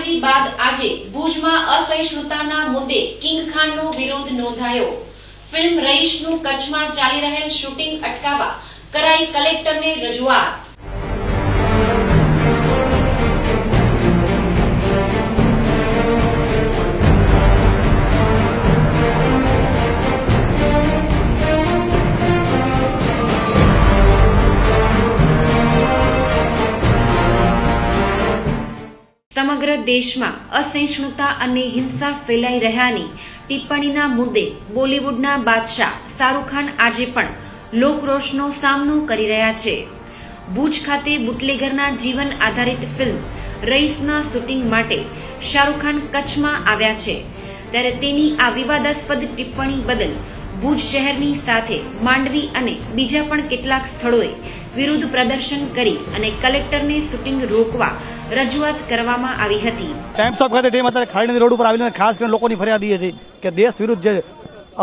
માંડવી બાદ આજે ભુજમાં અસહિષ્ણુતાના મુદ્દે કિંગ ખાનનો વિરોધ નોંધાયો। ફિલ્મ રહીશનું કચ્છમાં ચાલી રહેલ શૂટિંગ અટકાવવા કરાઈ કલેક્ટરને રજૂઆત। સમગ્ર દેશમાં અસહિષ્ણુતા અને હિંસા ફેલાઈ રહ્યાની ટિપ્પણીના મુદ્દે બોલિવૂડના બાદશાહ શાહરૂખ ખાન આજે પણ લોકરોષનો સામનો કરી રહ્યા છે। ભુજ ખાતે બુટલેગરના જીવન આધારિત ફિલ્મ રઈસના શૂટિંગ માટે શાહરૂખ ખાન કચ્છમાં આવ્યા છે, ત્યારે તેની આ વિવાદાસ્પદ ટિપ્પણી બદલ ભુજ શહેરની સાથે માંડવી અને બીજા પણ કેટલાક સ્થળોએ વિરોધ પ્રદર્શન કરી અને કલેક્ટરને શૂટિંગ રોકવા રજૂઆત કરવામાં આવી હતી। ટાઈમ્સ ઓફ ખાતે ટીમ અત્યારે ખાડીની રોડ ઉપર આવીને ખાસ કરીને લોકોની ફરિયાદ એ છે કે દેશ વિરુદ્ધ જે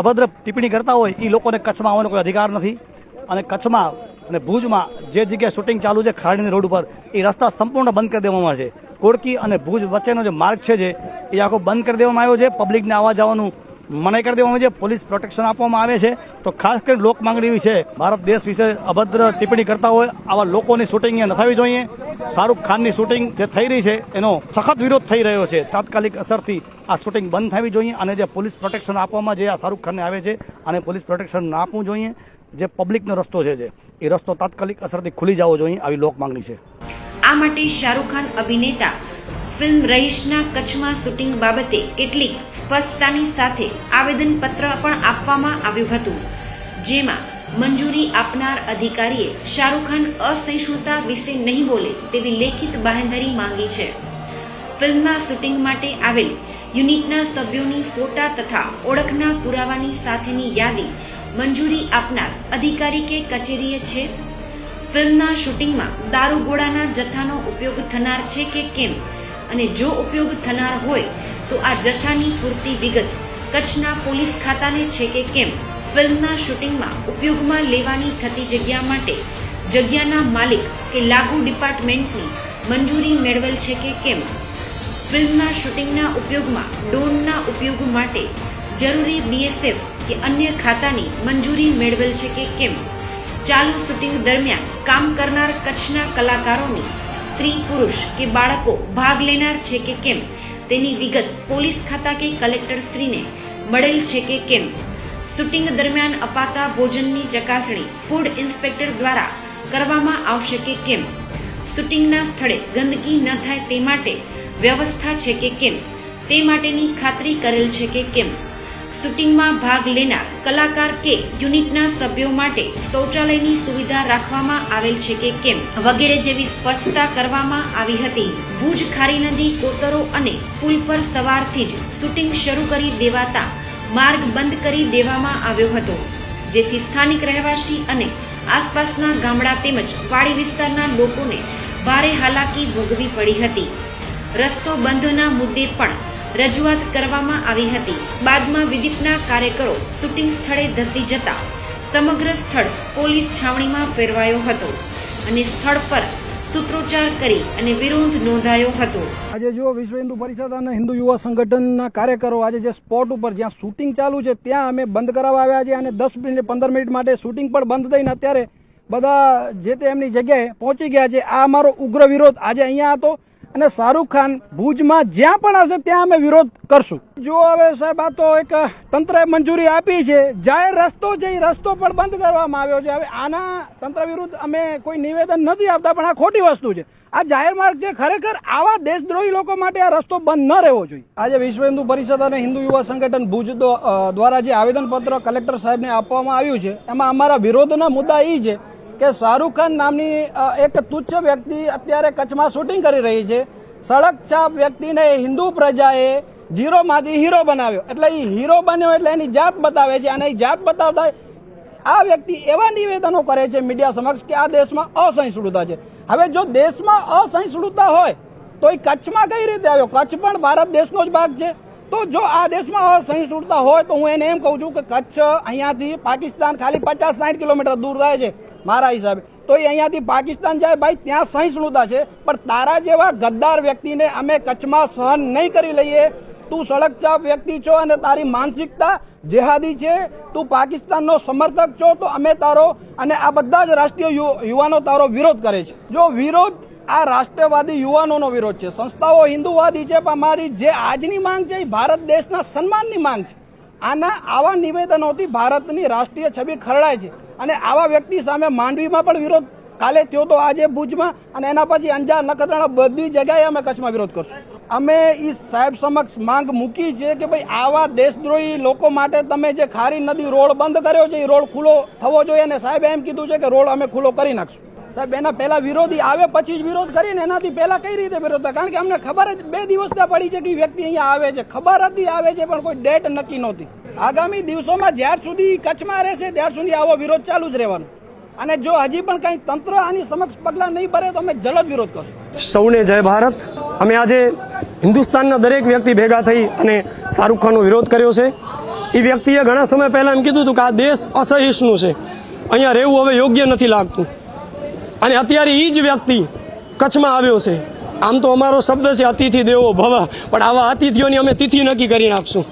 અભદ્ર ટિપ્પણી કરતા હોય એ લોકોને કચ્છમાં આવવાનો કોઈ અધિકાર નથી અને કચ્છમાં અને ભુજમાં જે જગ્યાએ શૂટિંગ ચાલુ છે ખાડીની રોડ ઉપર એ રસ્તા સંપૂર્ણ બંધ કરી દેવામાં આવે છે। કોડકી અને ભુજ વચ્ચેનો જે માર્ગ છે એ આખો બંધ કરી દેવામાં આવ્યો છે। પબ્લિકને આવવા જવાનું મનાઈ કરી દેવામાં આવે છે, પોલીસ પ્રોટેક્શન આપવામાં આવે છે। તો ખાસ કરીને લોક માંગણી એવી છે, ભારત દેશ વિશે અભદ્ર ટિપ્પણી કરતા હોય આવા લોકોની શૂટિંગ ન થવી જોઈએ। શાહરૂખ ખાનની શૂટિંગ જે થઈ રહી છે એનો સખત વિરોધ થઈ રહ્યો છે। તાત્કાલિક અસરથી આ શૂટિંગ બંધ થવી જોઈએ અને જે પોલીસ પ્રોટેક્શન આપવામાં જે આ શાહરૂખ ખાનને આવે છે અને પોલીસ પ્રોટેક્શન ના આપવું જોઈએ। જે પબ્લિકનો રસ્તો છે એ રસ્તો તાત્કાલિક અસરથી ખુલી જવો જોઈએ, આવી લોક માંગણી છે। આ માટે શાહરૂખ ખાન અભિનેતા ફિલ્મ રહીશના કચ્છમાં શૂટિંગ બાબતે કેટલીક સ્પષ્ટતાની સાથે આવેદનપત્ર પણ આપવામાં આવ્યું હતું, જેમાં મંજૂરી આપનાર અધિકારીએ શાહરૂખ ખાન અસહિષ્ણુતા વિશે નહીં બોલે તેવી લેખિત બાંહેધરી માંગી છે। ફિલ્મના શૂટિંગ માટે આવેલ યુનિટના સભ્યોની ફોટા તથા ઓળખના પુરાવાની સાથેની યાદી મંજૂરી આપનાર અધિકારી કે કચેરીએ છે। ફિલ્મના શૂટિંગમાં દારૂગોળાના જથ્થાનો ઉપયોગ થનાર છે કે કેમ, અને જો ઉપયોગ થનાર હોય તો આ જથ્થાની પૂરતી વિગત કચ્છના પોલીસ ખાતાને છે કે કેમ, ફિલ્મના શૂટિંગમાં ઉપયોગમાં લેવાની થતી જગ્યા માટે જગ્યાના માલિક કે લાગુ ડિપાર્ટમેન્ટની મંજૂરી મેળવેલ છે કે કેમ, ફિલ્મના શૂટિંગના ઉપયોગમાં ડ્રોનના ઉપયોગ માટે જરૂરી BSF કે અન્ય ખાતાની મંજૂરી મેળવેલ છે કે કેમ, ચાલુ શૂટિંગ દરમિયાન કામ કરનાર કચ્છના કલાકારોની સ્ત્રી પુરુષ કે બાળકો ભાગ લેનાર છે કે કેમ તેની વિગત પોલીસ ખાતા કે કલેક્ટરશ્રીને મળેલ છે કે કેમ, શૂટિંગ દરમિયાન અપાતા ભોજનની ચકાસણી ફૂડ ઇન્સ્પેક્ટર દ્વારા કરવામાં આવશે કે કેમ, શૂટિંગના સ્થળે ગંદકી ન થાય તે માટે વ્યવસ્થા છે કે કેમ તે માટેની ખાતરી કરેલ છે કે કેમ, શૂટિંગમાં ભાગ લેનાર કલાકાર કે યુનિટના સભ્યો માટે શૌચાલયની સુવિધા રાખવામાં આવેલ છે કે કેમ વગેરે જેવી સ્પષ્ટતા કરવામાં આવી હતી। ભુજ ખારી નદી, કોતરો અને પુલ પર સવારથી જ શૂટિંગ શરૂ કરી દેવાતા માર્ગ બંધ કરી દેવામાં આવ્યો હતો, જેથી સ્થાનિક રહેવાસી અને આસપાસના ગામડા તેમજ વાડી વિસ્તારના લોકોને ભારે હાલાકી ભોગવી પડી હતી। રસ્તો બંધના મુદ્દે પણ રજૂઆત કરવામાં આવી હતી। બાદમાં વિદિતના કાર્યકરો શૂટિંગ સ્થળે ધસી જતા સમગ્ર સ્થળ પોલીસ છાવણીમાં ફેરવાયો હતો અને સ્થળ પર સૂત્રોચ્ચાર કરી અને વિરોધ નોંધાયો હતો। આજે જો વિશ્વ હિન્દુ પરિષદ અને હિન્દુ યુવા સંગઠનના કાર્યકરો આજે જે સ્પોટ ઉપર જ્યાં શૂટિંગ ચાલુ છે ત્યાં અમે બંધ કરાવવા આવ્યા છે અને 10 મિનિટ 15 મિનિટ માટે શૂટિંગ પણ બંધ થઈને અત્યારે બધા જે તે એમની જગ્યાએ પહોંચી ગયા છે। આ અમારો ઉગ્ર વિરોધ આજે અહીંયા હતો અને શાહરૂખ ખાન ભુજમાં જ્યાં પણ હશે ત્યાં અમે વિરોધ કરશું। જો હવે સાહેબ આ તો એક તંત્રએ મંજૂરી આપી છે, જાહેર રસ્તો છે એ રસ્તો પણ બંધ કરવામાં આવ્યો છે। હવે આના તંત્ર વિરુદ્ધ અમે કોઈ નિવેદન નથી આપતા, પણ આ ખોટી વસ્તુ છે। આ જાહેર માર્ગ છે, ખરેખર આવા દેશદ્રોહી લોકો માટે આ રસ્તો બંધ ન રહેવો જોઈએ। આજે વિશ્વ હિન્દુ પરિષદ અને હિન્દુ યુવા સંગઠન ભુજ દ્વારા જે આવેદનપત્ર કલેક્ટર સાહેબને આપવામાં આવ્યું છે એમાં અમારા વિરોધના મુદ્દા એ છે કે શાહરૂખ ખાન નામની એક તુચ્છ વ્યક્તિ અત્યારે કચ્છમાં શૂટિંગ કરી રહી છે। સડક છાપ વ્યક્તિને હિન્દુ પ્રજાએ ઝીરોમાંથી હીરો બનાવ્યો, એટલે એ હીરો બન્યો એટલે એની જાત બતાવે છે અને એ જાત બતાવતા આ વ્યક્તિ એવા નિવેદનો કરે છે મીડિયા સમક્ષ કે આ દેશમાં અસહિષ્ણુતા છે। હવે જો દેશમાં અસહિષ્ણુતા હોય તો એ કચ્છમાં કઈ રીતે આવ્યો? કચ્છ પણ ભારત દેશનો જ ભાગ છે। તો જો આ દેશમાં અસહિષ્ણુતા હોય તો હું એને એમ કહું છું કે કચ્છ અહીંયાથી પાકિસ્તાન ખાલી 50-60 કિલોમીટર દૂર થાય છે મારા હિસાબે। તો તો એ અહીંયાથી પાકિસ્તાન જાય ભાઈ, ત્યાં સહિષ્ણુતા છે, પણ તારા જેવા ગદ્દાર વ્યક્તિને અમે કચ્છમાં સહન નહીં કરી લઈએ. તું સળગચાપ વ્યક્તિ છો અને તારી માનસિકતા જેહાદી છે. તું પાકિસ્તાનનો સમર્થક છો તો અમે તારો અને આ બધા જ રાષ્ટ્રીય યુવાનો તારો વિરોધ કરે છે. જો વિરોધ આ રાષ્ટ્રવાદી યુવાનોનો વિરોધ છે, સંસ્થાઓ હિન્દુવાદી છે, પણ અમારી જે આજની માંગ છે એ ભારત દેશના સન્માનની માંગ છે. આવા નિવેદનોથી ભારતની રાષ્ટ્રીય છબી ખરડાય છે અને આવા વ્યક્તિ સામે માંડવીમાં પણ વિરોધ કાલે થયો તો, આજે ભુજમાં, અને એના પછી અંજાર, નખત્રાણા બધી જગ્યાએ અમે કચ્છમાં વિરોધ કરશું. અમે એ સાહેબ સમક્ષ માંગ મૂકી છે કે ભાઈ આવા દેશદ્રોહી લોકો માટે તમે જે ખારી નદી રોડ બંધ કર્યો છે એ રોડ ખુલ્લો થવો જોઈએ, અને સાહેબે એમ કીધું છે કે રોડ અમે ખુલ્લો કરી નાખશું. સાહેબ એના પહેલા વિરોધી આવે પછી જ વિરોધ કરીને, એનાથી પહેલા કઈ રીતે વિરોધ થાય? કારણ કે અમને ખબર જ 2 દિવસ પડી છે કે વ્યક્તિ અહીંયા આવે છે, ખબર હતી આવે છે, પણ કોઈ ડેટ નક્કી નહોતી. આગામી દિવસોમાં જ્યાર સુધી કચ્છમાં રહેશે ત્યાર સુધી આવો વિરોધ ચાલુ જ રહેવાનો, અને જો હજી પણ કઈ તંત્ર આની સમક્ષ પગલાં નહીં ભરે તો અમે જલદ વિરોધ કરશું. સૌને જય ભારત. અમે આજે હિન્દુસ્તાનના દરેક વ્યક્તિ ભેગા થઈ અને શાહરૂખ ખાનનો વિરોધ કર્યો છે. એ વ્યક્તિએ ઘણા સમય પહેલા એમ કીધું હતું કે આ દેશ અસહિષ્ણુ છે, અહીંયા રહેવું હવે યોગ્ય નથી લાગતું, અને અત્યારે એ જ વ્યક્તિ કચ્છમાં આવ્યો છે. આમ તો અમારો શબ્દ છે અતિથિ દેવો ભવ, પણ આવા અતિથિઓની અમે તિથિ નક્કી કરી નાખશું.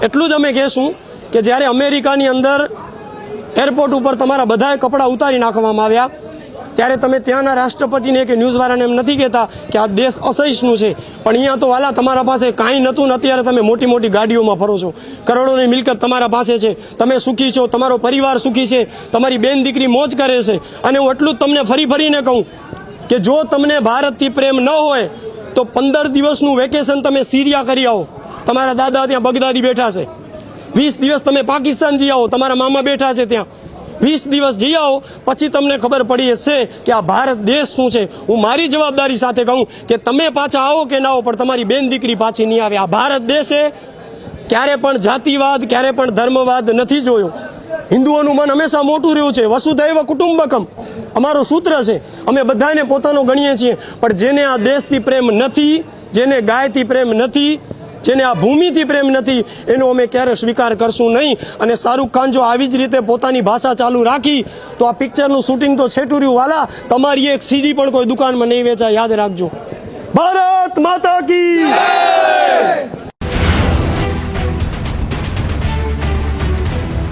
એટલું જ અમે કહેશું કે જ્યારે અમેરિકાની અંદર એરપોર્ટ ઉપર તમારા બધાએ કપડાં ઉતારી નાખવામાં આવ્યા, ત્યારે તમે ત્યાંના રાષ્ટ્રપતિને કે ન્યૂઝવાળાને એમ નથી કહેતા કે આ દેશ અસહિષ્ણુ છે, પણ અહીંયા તો વાલા તમારા પાસે કાંઈ નહોતું ને અત્યારે તમે મોટી મોટી ગાડીઓમાં ફરો છો, કરોડોની મિલકત તમારા પાસે છે, તમે સુખી છો, તમારો પરિવાર સુખી છે, તમારી બેન દીકરી મોજ કરે છે. અને હું એટલું જ તમને ફરીને કહું કે જો તમને ભારતથી પ્રેમ ન હોય તો 15 દિવસનું વેકેશન તમે સિરિયા કરી આવો, તમારા દાદા ત્યાં બગદાદી બેઠા છે. 20 દિવસ તમે પાકિસ્તાન જઈ આવો, તમારા મામા બેઠા છે ત્યાં. 20 દિવસ જઈ આવો, પછી તમને ખબર પડી હશે કે આ ભારત દેશ શું છે. હું મારી જવાબદારી સાથે કહું કે તમે પાછા આવો કે ના આવો, પણ તમારી બેન દીકરી પાછી નહીં આવે. આ ભારત દેશે ક્યારે પણ જાતિવાદ, ક્યારે પણ ધર્મવાદ નથી જોયો. હિન્દુઓનું મન હંમેશા મોટું રહ્યું છે. વસુધૈવ કુટુંબકમ અમારું સૂત્ર છે. અમે બધાને પોતાનો ગણીએ છીએ, પણ જેને આ દેશથી પ્રેમ નથી, જેને ગાયથી પ્રેમ નથી, જેને આ ભૂમિથી પ્રેમ નથી, એનો અમે ક્યારે સ્વીકાર કરશું નહીં. અને શાહરૂખ ખાન જો આવી જ રીતે પોતાની ભાષા ચાલુ રાખી તો આ પિક્ચરનું શૂટિંગ તો છેટું રહ્યું વાલા, તમારી એક સીડી પણ કોઈ દુકાનમાં નહીં વેચાય, યાદ રાખજો. ભારત માતા કી જય.